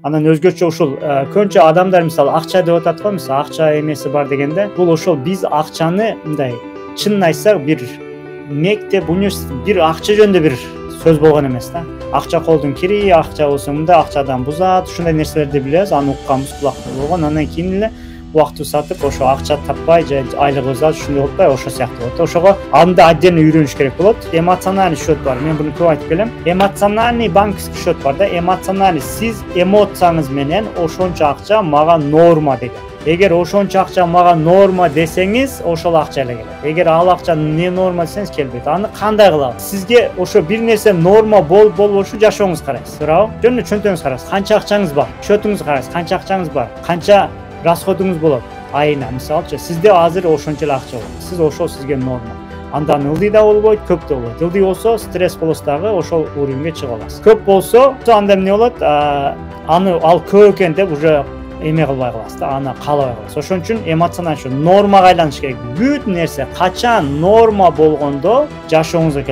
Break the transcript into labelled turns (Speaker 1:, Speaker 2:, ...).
Speaker 1: Анан өзгөчө ушул көбүнчө адамдар мисалы акча деп атат го, мисалы акча эмеси бар дегенде, бул ошол биз акчаны мындай чынын айтсак бир мектеп, университет бир акча жөнүндө бир сөз болгон эмес да. Акча колдун кири, акча болсо мындай, акчадан бузат, ушундай нерселерди билебиз, аны укканбыз, кулактуу болгон. Андан кийин эле убакытты сатып, ошо акча таппай же айлык өзү ушундай болбой, ошо сыяктуу болот. Ошого анда отдельно үйрөнүш керек болот. Эмоциональный счет бар. Мен буну көп айтып келем. Эмоциональный банковский счет бар да. Эмоциональный сиз эмоцияңыз менен ошончо акча мага норма деген. Эгер ошончо акча мага норма десеңиз, ошол акча эле келет. Эгер ал акча не норма десеңиз келбейт. Аны кандай кылабыз? Сизге ошо бир нерсе норма болбошу жашооңуз карайсыз, туурабы? Жөн эле чөнтөгүңүз карайсыз. Канча акчаңыз бар? Счетуңузду карайсыз. Канча акчаңыз бар? Канча расходуңуз болот? Айына мисалчы, сизде азыр ошончо эле акча болот. Сиз ошол сизге норма. Андан ылдый да болбойт, көп да болбойт. Ылдый болсо стресс болосуз дагы, ошол уровеньге чыга аласыз. Көп болсо, анда эмне болот? Аны ал көп экен деп уже эме кылбай каласыз да, аны каалабай каласыз. Ошон үчүн эмоциональный нормага айланыш керек. Бүт нерсе качан норма болгондо жашооңузга келет.